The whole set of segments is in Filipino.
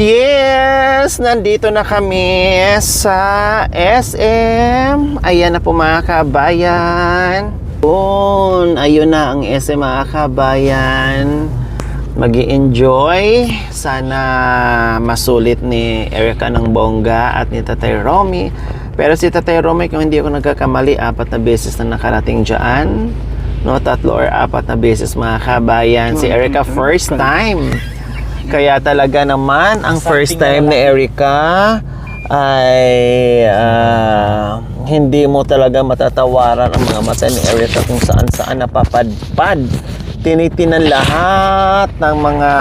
Yes! Nandito na kami sa SM. Ayan na po mga kabayan. Ayun na ang SM mga kabayan. Mag-i-enjoy. Sana masulit ni Erica ng bongga at ni Tatay Romy. Pero si Tatay Romy, kung hindi ako nagkakamali, 4 na beses na nakarating dyan. No, 3 or 4 na beses mga kabayan. Si Erica first time. Kaya talaga naman, ang first time ni Erica ay hindi mo talaga matatawaran ang mga mata ni Erica kung saan-saan napapadpad. Tinitinan lahat ng mga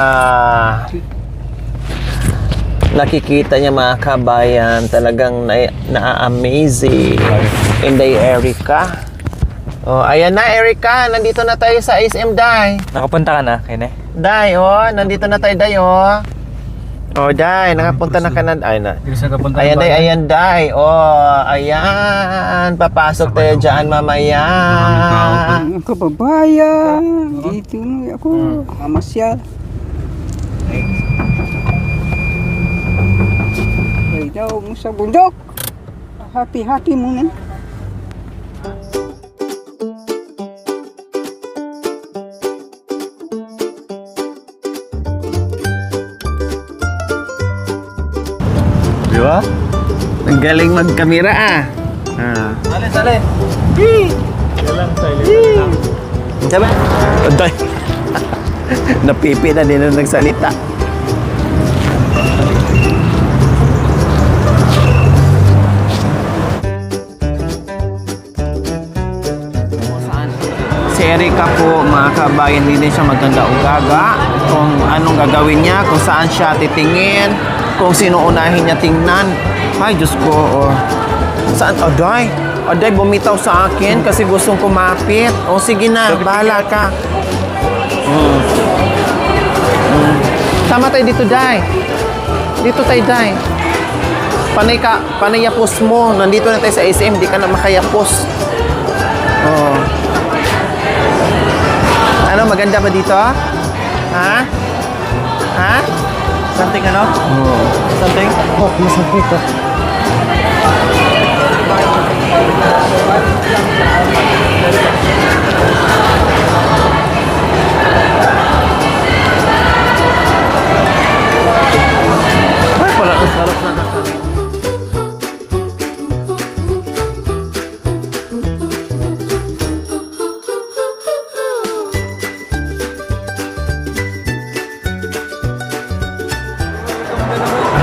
nakikita niya mga kabayan. Talagang na-amazing. Inday Erica. Oh, ayan na Erica, nandito na tayo sa SM Day. Nakapunta ka na, Kine? Day, nandito na tayo Day, Oh, Day, nakapunta na ka na. Ay, na. Ayan Day, ayan Day. Ayan, papasok tayo dyan mamaya. Mga kababayan, dito na ako, mamasyal. Ay daw mo sa bundok. Hati-hati muna. Diba? Ang galing mag-camera Sali! Walang silent. Sabi? Aday! Napipi na din na nagsalita. Si Erica po, mga kabayan, hindi din siya maganda o gaga. Kung anong gagawin niya, kung saan siya titingin, kung sino unahin niya tingnan. Ay, Diyos ko, Saan? Aday, bumitaw sa akin kasi gustong kumapit. Sige na, bahala ka. Tama tayo dito, Day. Dito tayo, Day. Panayapos mo. Nandito na tayo sa SM, di ka na makayapos. Ano, maganda ba dito? Ha? Something ano? Something? Masakit ka. Ay, pala, sarap na nakakita.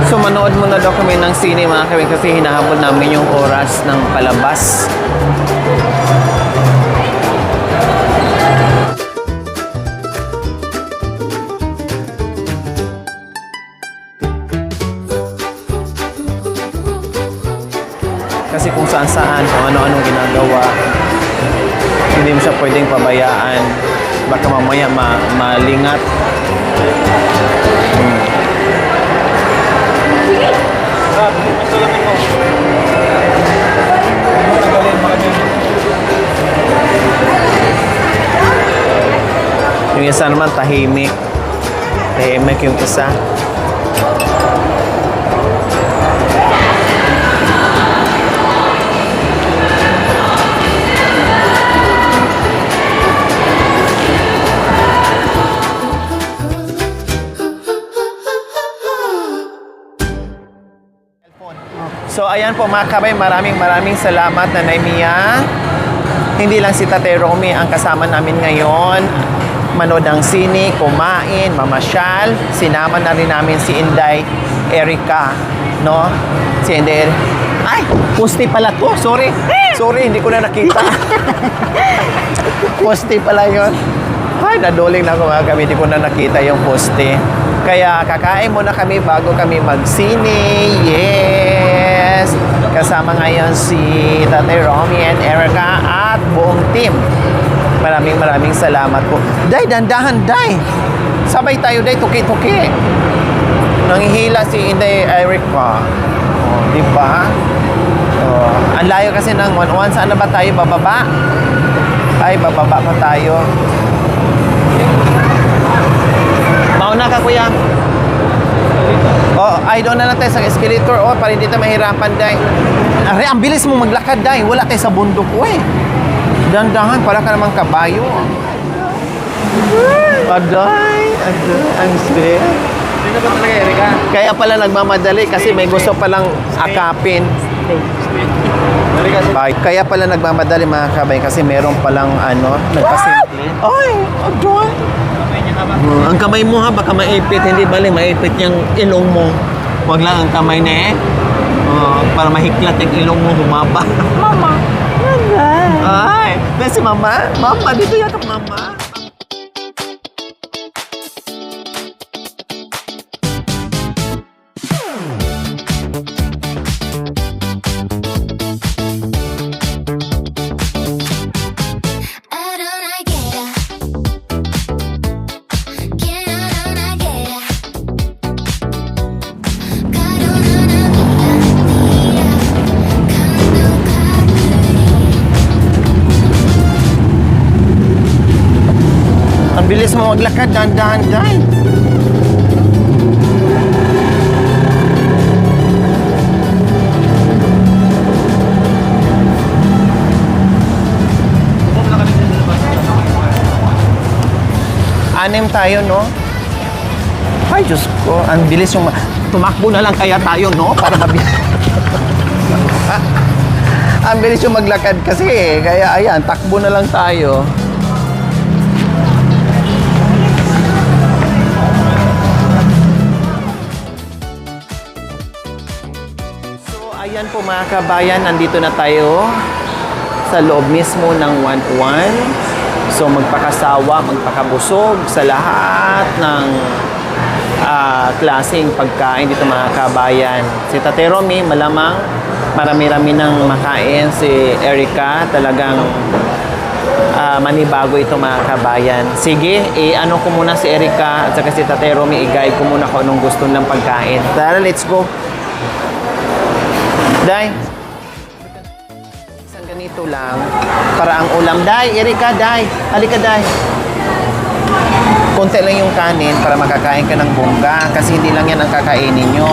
So manood muna daw kami ng sine mga kawin kasi hinahabol namin yung oras ng palabas. Kasi kung saan-saan, kung ano-anong ginagawa, hindi mo siya pwedeng pabayaan. Baka mamaya malingat. Yung isa naman tahimik yung isa. So ayan po mga kabay, maraming salamat na Mia. Hindi lang si Tatay Romy ang kasama namin ngayon. Manood ng sine, kumain, mamasyal. Sinama na rin namin si Inday Erica, no? Si Inday Ay! Pusti pala to, sorry, hindi ko na nakita. Pusti pala yun. Ay, naduling na ako mga kabay, hindi ko na nakita yung pusti. Kaya kakain muna kami bago kami magsine. Yes! Kasama ngayon si Tatay Romy and Erica at buong team. Maraming salamat po. Day, dandahan, Day! Sabay tayo, Day, tuki-tuki. Nanghihila si Inday Erica. Di ba? Ang layo kasi ng 1-1. Saan na ba tayo? Bababa? Ay, bababa pa tayo. Mauna ka, kuya. Oh, ay doon na lang tayo sa escalator. Oh, para hindi tayo mahirapan, day. Are, ang bilis mo maglakad, day. Wala tayo sa bundok, eh. Dandahan, para ka namang kabayo. Aday, ang sweet. Hindi na ba talaga, Erika? Kaya pala nagmamadali kasi may gusto palang akapin. Erika, Ay, kaya pala nagmamadali mga kabay kasi meron palang nagpasimple. Ay, adoy. kamay niya ka ba? Ang kamay mo ha, baka maipit. Hindi bali, maipit yung ilong mo. Huwag lang ang kamay na para mahiklat yung ilong mo, humaba. Mama. Ay, si mama. Mama, dito yakap mama. Ang bilis mo maglakad, dahan-dahan, dahan. Anim tayo, no? Ay, Diyos ko, ang bilis yung... Tumakbo na lang kaya tayo, no? Para mabilis. Ang bilis yung maglakad kasi, eh. Kaya, ayan, takbo na lang tayo. Ayan po mga kabayan, nandito na tayo sa loob mismo ng 1-1. So magpakasawa, magpakabusog sa lahat ng klaseng pagkain dito mga kabayan. Si Tate Romy, malamang marami-rami nang makain. Si Erika, talagang manibago ito mga kabayan. Sige, ano ko muna si Erika at saka si Tate Romy, i-guide ko muna kung anong gusto ng pagkain. Tara, let's go! Day, isang ganito lang para ang ulam. Day, Erika, Day, halika Day. Konti lang yung kanin para makakain ka ng bongga kasi hindi lang yan ang kakainin nyo.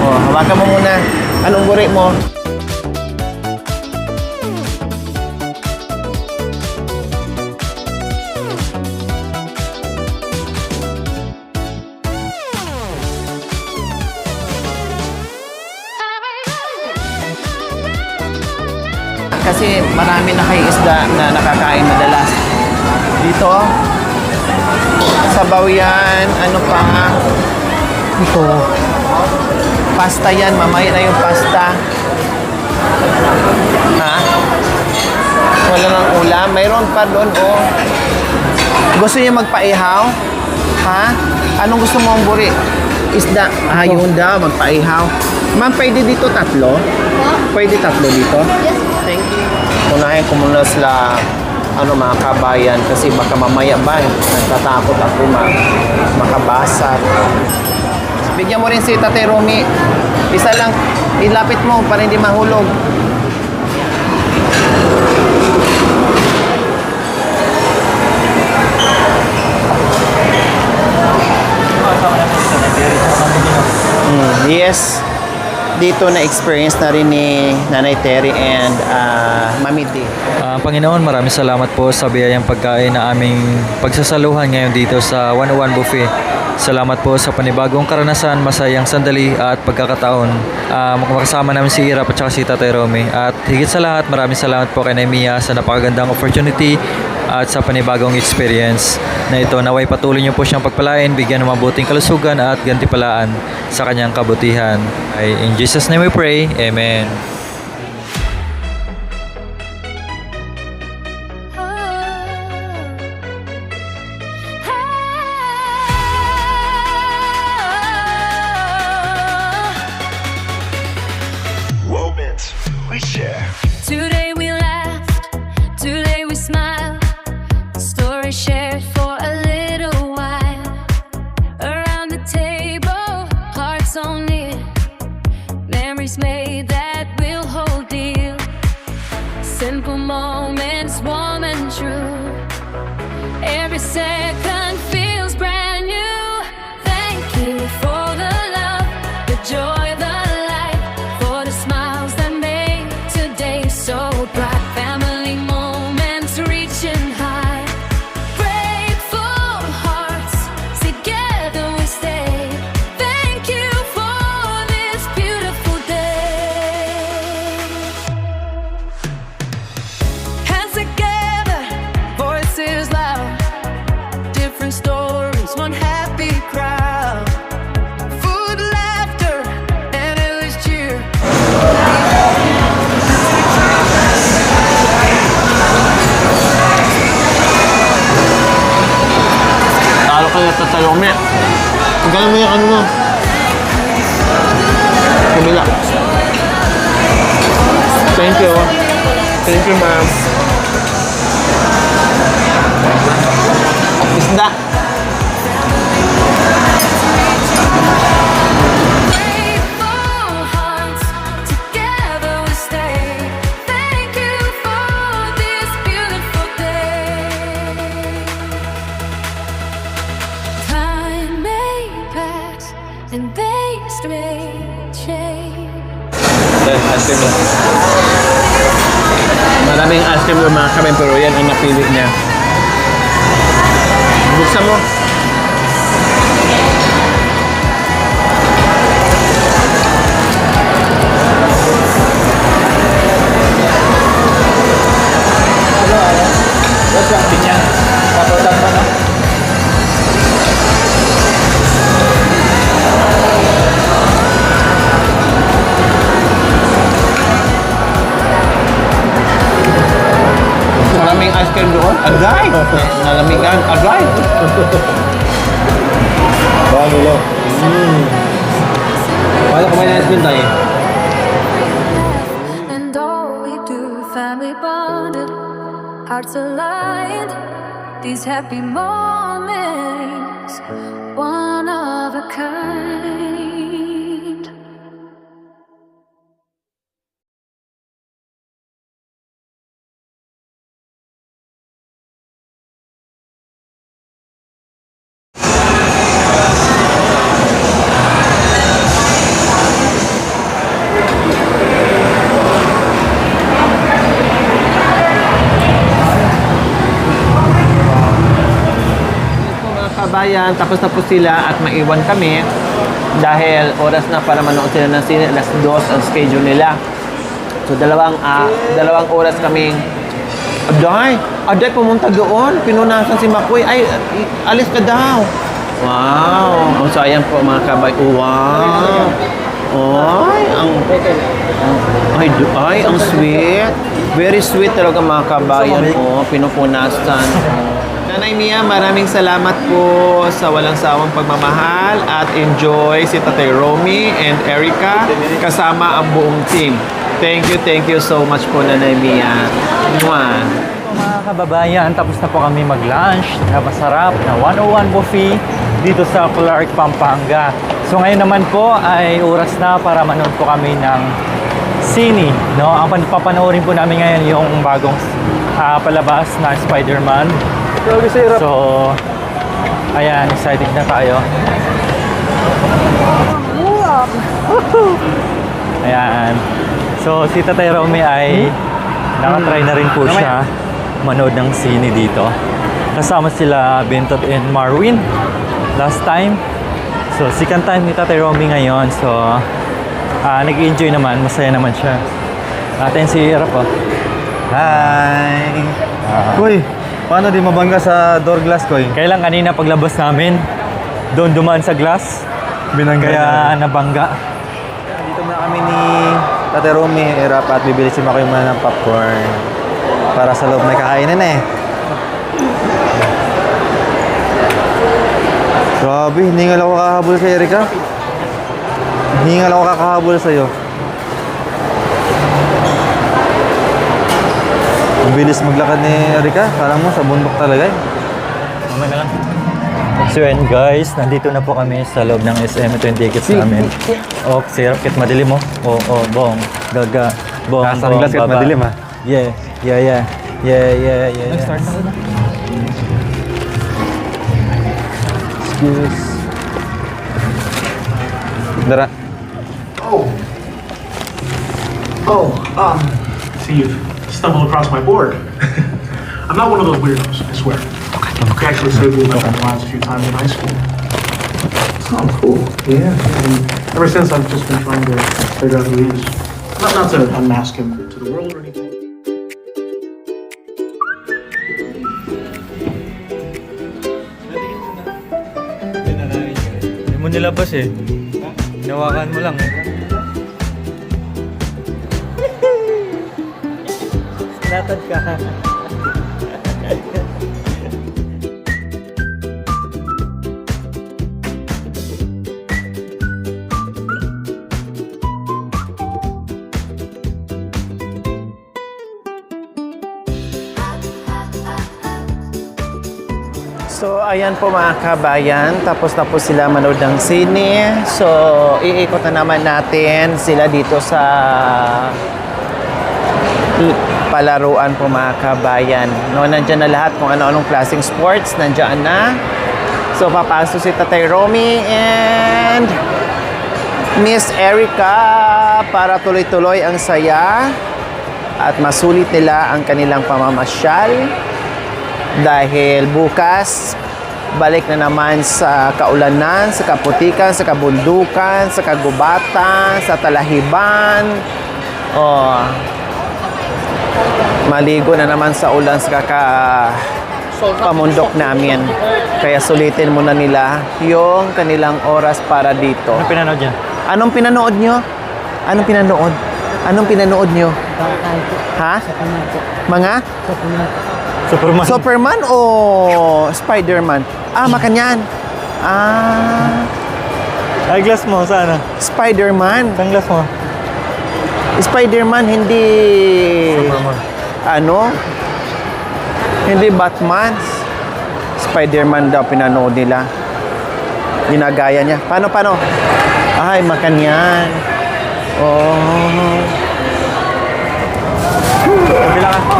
Oh, hawakan mo muna. Anong guri mo? Kasi marami na kayo isda na nakakain madalas. Dito, sabaw yan, ano pa, ito, pasta yan, mamaya na yung pasta. Ha? Wala nang ulam, mayroon pa doon, oh. Gusto niyo magpaihaw? Ha? Anong gusto mo ang buri? Isda? Ah, yun daw, magpaihaw. Ma'am, pwede dito tatlo? Pwede tatlo dito? Yes. Thank you. Unahin ko muna sila mga kabayan kasi baka mamaya ba natatakot ako makabasag. Bigyan mo rin si Tate Romy. Isa lang, ilapit mo para hindi mahulog. Yes. Dito na-experience na rin ni Nanay Terry and Mami D. Panginoon, maraming salamat po sa biyayang pagkain na aming pagsasaluhan ngayon dito sa 101 Buffet. Salamat po sa panibagong karanasan, masayang sandali at pagkakataon. Makasama namin si Ira at saka si Tatay Romy. At higit sa lahat, maraming salamat po kay Naimia sa napakagandang opportunity at sa panibagong experience na ito. Naway patuloy niyo po siyang pagpalain, bigyan ng mabuting kalusugan at gantipalaan sa kanyang kabutihan. In Jesus' name we pray. Amen. Moments we share. Today we laughed, today we smiled. Story shared for a little while. Around the table, hearts so near. Memories made that we'll hold dear. Simple moments, warm and true. Every second feels brand new. Thank you for the love Thank you, ma'am. Isda. Grateful hearts, together we stay. Thank you for this beautiful day. Time may pass and days may change. Ice cream lang. Maraming ice cream yung mga kami, pero yan ang napili niya. Buksan mo. Maraming ice cream doon. Agay! Nalamigan. Agay! Bago lang. Paano kumain ng ice cream tayo? And all we do, family bonded, hearts aligned. These happy moments, one of a kind. Mga kabayan, tapos na po sila at maiwan kami dahil oras na para manood sila ng sine, alas 2 ang schedule nila. So dalawang oras kaming Aday, pumunta doon. Pinunasan si Makoy. Ay, alis ka daw. Wow. So, ayan po mga kabay. Wow. Ay, ang sweet. Very sweet talaga mga kabayan. Pinupunasan. Nanay Mia, maraming salamat po sa walang sawang pagmamahal at enjoy si Tatay Romy and Erica kasama ang buong team. Thank you so much po, Nanay Mia. Mwah. Mga kababayan, tapos na po kami mag-lunch na masarap na 101 buffet dito sa Clark, Pampanga. So ngayon naman po ay oras na para manood po kami ng sine. No? Ang papanoorin po namin ngayon yung bagong palabas na Spider-Man. So, ayan, excited na tayo. Ayan. So, si Tatay Romy ay nakatry na rin po siya manood ng sine dito. Kasama sila Bentot and Marwin last time. So, second time ni Tatay Romy ngayon. So, nag-enjoy naman. Masaya naman siya. Natin si Rap, oh. Hi! Koy, paano di mabangga sa door glass, Koy? Kailan kanina paglabas namin, doon dumaan sa glass. Binangga Kaya nabangga. Dito na kami ni Tate Romy, Erap, at bibili si Makoy muna ng popcorn. Para sa loob may kakainan eh. Grabe, hiningal ako kakahabol kay Erika. Hiningal ako kakahabol sa'yo. Ang bilis maglakad ni Erika. Kala mo sa bundok talaga eh. Mamaya na lang. So yun guys, nandito na po kami sa loob ng SM. Ito yung tickets namin. Oh, sir, kit madilim mo. Oh, bong. Gaga. Bong, Sunglass kahit baba. madilim, ha? Yeah. Start na na. Excuse. Dara. See, you've stumbled across my board. I'm not one of those weirdos, I swear. Okay. I actually saved me my lives a few times in high school. Oh, cool. Yeah. And ever since, I've just been trying to figure out who he is. Not to unmask him to the world or anything. Hindi mo nilabas eh. Hinawakan mo lang eh. Sinatad ka. ayan po mga kabayan, tapos na po sila manood ng sine. So, iikot na naman natin sila dito sa palaruan po mga kabayan. No, nandyan na lahat kung ano-anong klaseng sports, nandyan na. So, papasok si Tatay Romy and Miss Erica para tuloy-tuloy ang saya at masulit nila ang kanilang pamamasyal. Dahil bukas, balik na naman sa kaulanan, sa kaputikan, sa kabundukan, sa kagubatan, sa talahiban. Oh, maligo na naman sa ulan sa pamundok namin. Kaya sulitin muna nila yung kanilang oras para dito. Ano pinanood yan? Anong pinanood nyo? Anong pinanood? Anong pinanood nyo? Ha? Mga? Superman. Superman o Spider-Man? Ah, makanyan. Ah, Eyeglass mo, sana? Spider-Man. Sunglass mo? Spider-Man, hindi... Superman. Ano? Hindi Batman. Spider-Man daw pinanood nila. Ginagaya niya. Paano? Ay, makanyan. Oh. Kabila ka.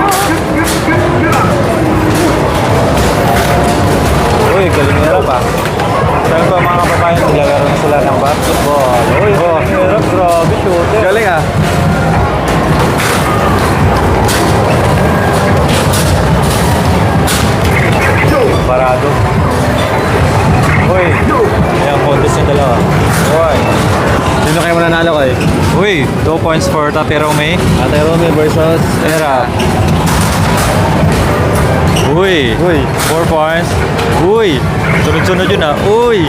Uy, galing nila pa. Sabi ko mga kababayan, naglalaro na sila ng basketball. Uy, hirap, grabe, shooter. Galing ah. Parado. Uy, yung contest yung dalawa. Uy. Sino kayo mananalo kayo? Uy, 2 points for Tate Romy. Tate Romy versus Era. Uy, 4 points. Uy, sunod-sunod yun ah. Uy,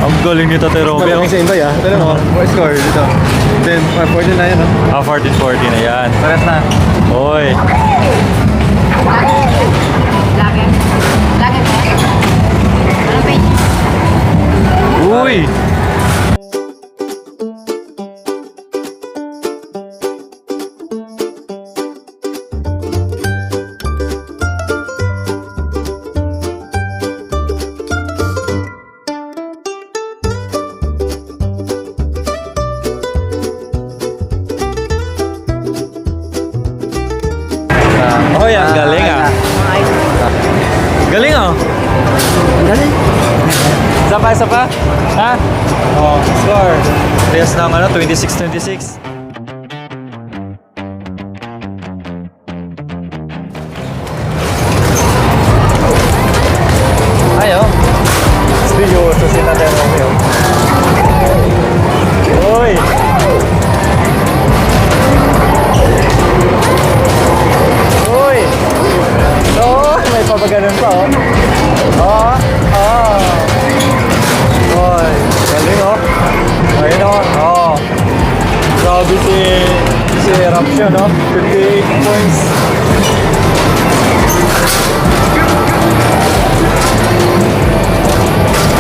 ang galing ni Tate Romy. Sabi sa invite ah. Tignan mo, what score dito? Then, 14 na yan ah. 14-14 na yan. Pares na. Uy. Lagi ba? Anong page? Uy. Uy, ang galing ah. Galing ah. Galing. Isa pa? Ha? Oh, score. Yes ng ano, 26-26. Ayo. Seryoso si Tate Romeo. Uy. Uy. Oh, may papaganon pa oh. Oh. Oh. Oy, galing oh. Ayun oh. Oh. Grabe si Eruption oh. 58 points.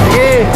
Sige.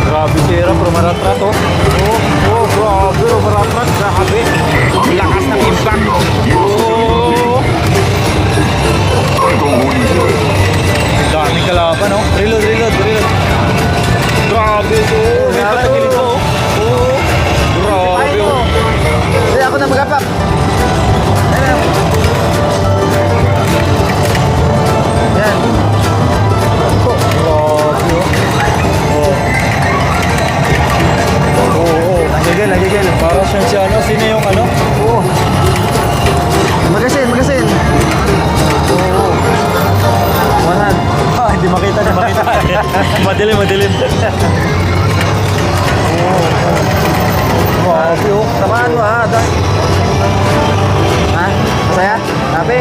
Grabe si Era, pero maratrat oh. Oh, grabe, maratrat. Grabe. Lakas Impact! Oh! Daming kalaban, no? Reload. Grabe ito. May patagilid ko. Oh! Grabe. Hindi ako na magapak. Yan. Nagigil. Para siyang si ano? Sino yung ano? Oo. Magasin. Oo. One hand. Hindi makita. Madilim. Grabe oh. Tamaan mo ha. Ha? Masaya? Happy?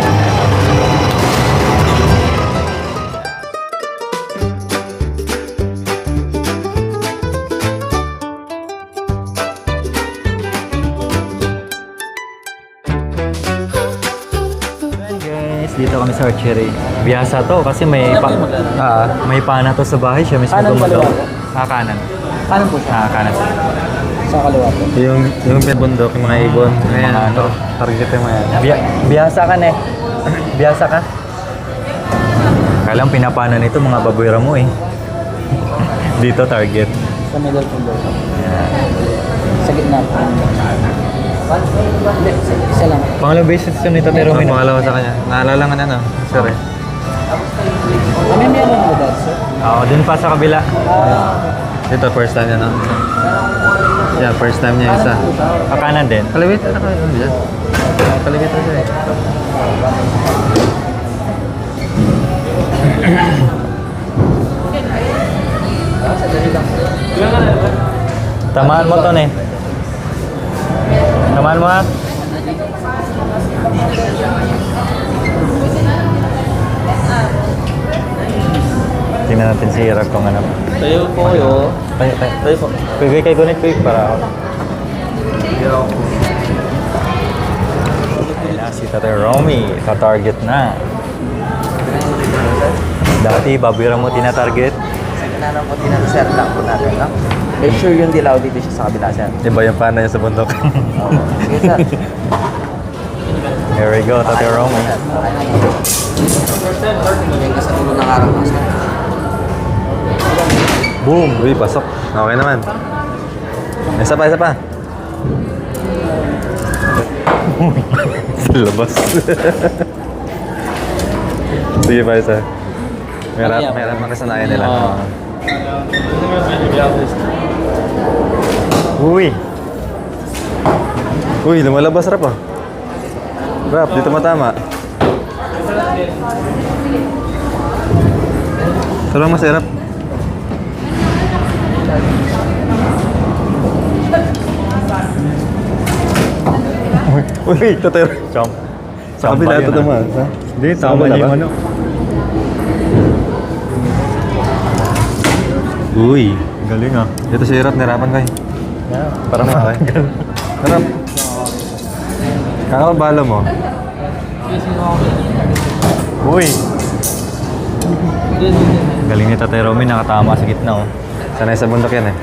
Guys, dito kami sa archery. Biyasa to kasi may pana to sa bahay siya mismo gumagawa. Kanan. Kanan po siya. Kanan. Sa kaliwa po. Yung bundok, yung mga ibon. Ayan, Mga ano. target yung mga yan. Biyasa ka ne. Biyasa ka. Kailang pinapana nito mga baboy mo eh. Dito target. Sa middle po daw. Sa gitna po. Hindi, isa lang. Pangalawang beses yun nito Pero may pangalawa sa kanya. Naalala nga niya, no? Sir eh. May meron po dad, sir. Oo, dun pa sa kabila. Ito, first time niya, no? Yeah, first time niya isa. Kanan din. Kalawit, ano kayo? Ano dyan? Kalawit na siya eh. Tamaan mo to ne. Tamaan mo ha. Tingnan natin si Irag kung ano. Tayo po kayo. Tayo po. Pwede kayo gunit quick para ako. Ayan na, si Tatay Romy. Ka-target na. Dati, babira mo tinatarget. Sa kinanan ko tinanong lang po natin, no? Make sure yung dilaw dito siya sa kabila, sir. Iba yung pana niya sa bundok. Sige, sir. Here we go, Tatay Romy. Yung kasalulo ng araw mo, sir. Boom! Uy, pasok. Okay naman. Isa pa. Sa labas. Sige pa, isa. Meron mga kasanayan nila. Uy! Uy, lumalabas rap ah. Rap, dito matama. Ito lang masarap. Uy, tatay. Chomp. Sa kabila ito naman. Hindi, Sa tama kabila niya yung ba? ano. Uy, Galing ah. ito si Rap, nirapan ko eh. Parang makakay. Rap. Kakabalo mo. Uy! Galing ni Tatay Romy, nakatama sa gitna oh. Sanay sa bundok yan eh.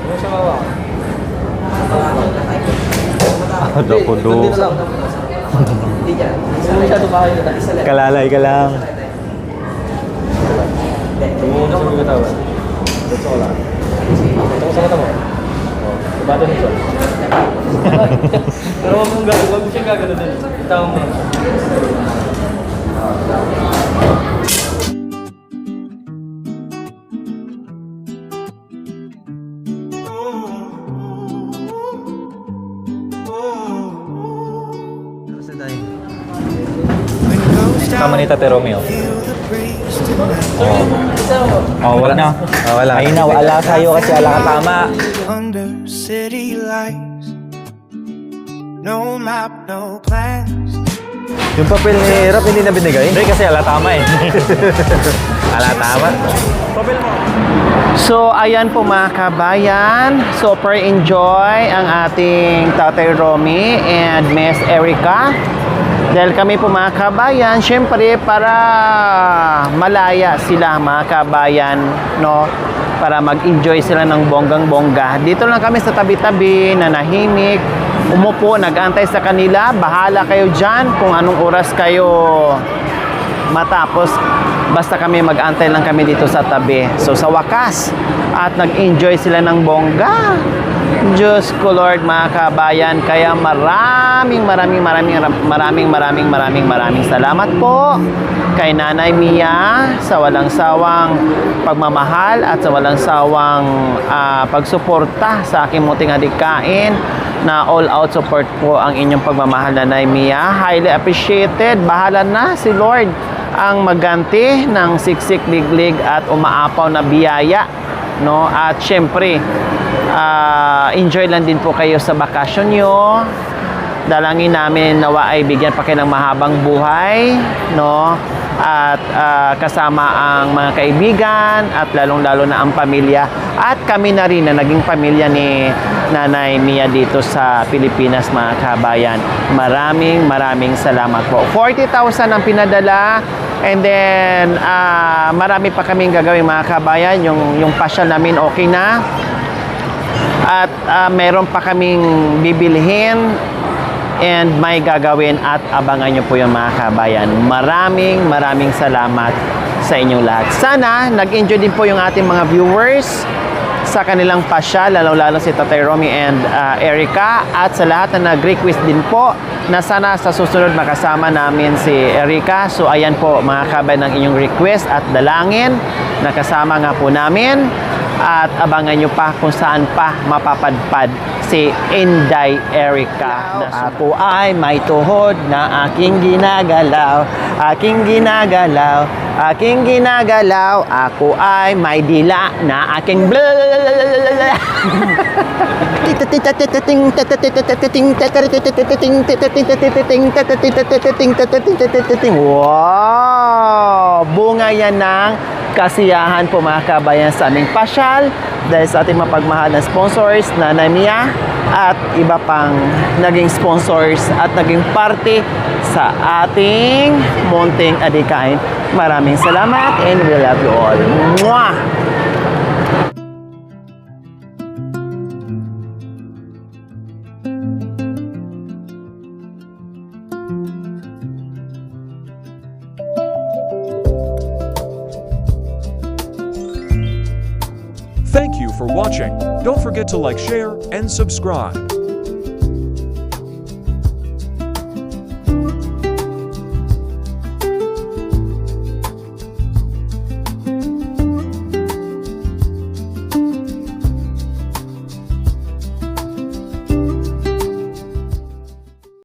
Kudo. Kalalay ka lang. Pero wag mo siyang gagano din. Itaw mo. Tama ni Tatay Romy oh. Oh, wala na. Wala. Ay na, wala sa'yo kasi wala ka tama. Under city lights, no map, no plans. Yung papel ni Rap hindi na binigay? Hindi kasi wala tama eh. Wala tama. So, ayan po mga kabayan. Super enjoy ang ating Tatay Romy and Miss Erica. Dahil kami po mga kabayan, syempre para malaya sila mga kabayan, no? Para mag-enjoy sila ng bonggang-bongga. Dito lang kami sa tabi-tabi, nanahimik, umupo, nag-antay sa kanila. Bahala kayo dyan kung anong oras kayo matapos. Basta kami mag-antay lang kami dito sa tabi. So sa wakas, at nag-enjoy sila ng bongga. Diyos ko Lord, mga kabayan. Kaya maraming salamat po kay Nanay Mia sa walang sawang pagmamahal at sa walang sawang pagsuporta sa aking munting adikain, na all out support po ang inyong pagmamahal, Nanay Mia. Highly appreciated. Bahala na si Lord ang maganti ng siksik, liglig at umaapaw na biyaya, no? At syempre, enjoy lang din po kayo sa bakasyon nyo. Dalangin namin nawa ay bigyan pa kayo ng mahabang buhay, no? At kasama ang mga kaibigan at lalong-lalo na ang pamilya. At kami na rin na naging pamilya ni Nanay Mia dito sa Pilipinas, mga kabayan. Maraming salamat po. 40,000 ang pinadala. And then, marami pa kaming gagawin, mga kabayan. Yung pasyal namin okay na. At meron pa kaming bibilhin and may gagawin, at abangan nyo po yung mga kabayan. Maraming salamat sa inyong lahat. Sana nag-enjoy din po yung ating mga viewers sa kanilang pasyal, lalo si Tatay Romy and Erica, at sa lahat na nag-request din po na sana sa susunod makasama namin si Erica. So ayan po, mga kabayan, ng inyong request at dalangin na kasama nga po namin. At abangan nyo pa kung saan pa mapapadpad si Inday Erica. Ako ay may tuhod na aking ginagalaw, aking ginagalaw, aking ginagalaw. Ako ay may dila na aking wow! Bunga yan ng kasiyahan po, mga kabayan, sa aming pasyal dahil sa ating mapagmahal na sponsors, Nanay Mia, at iba pang naging sponsors at naging parte sa ating munting adikain. Maraming salamat and we love you all. Mwah! Thank you for watching. Don't forget to like, share, and subscribe.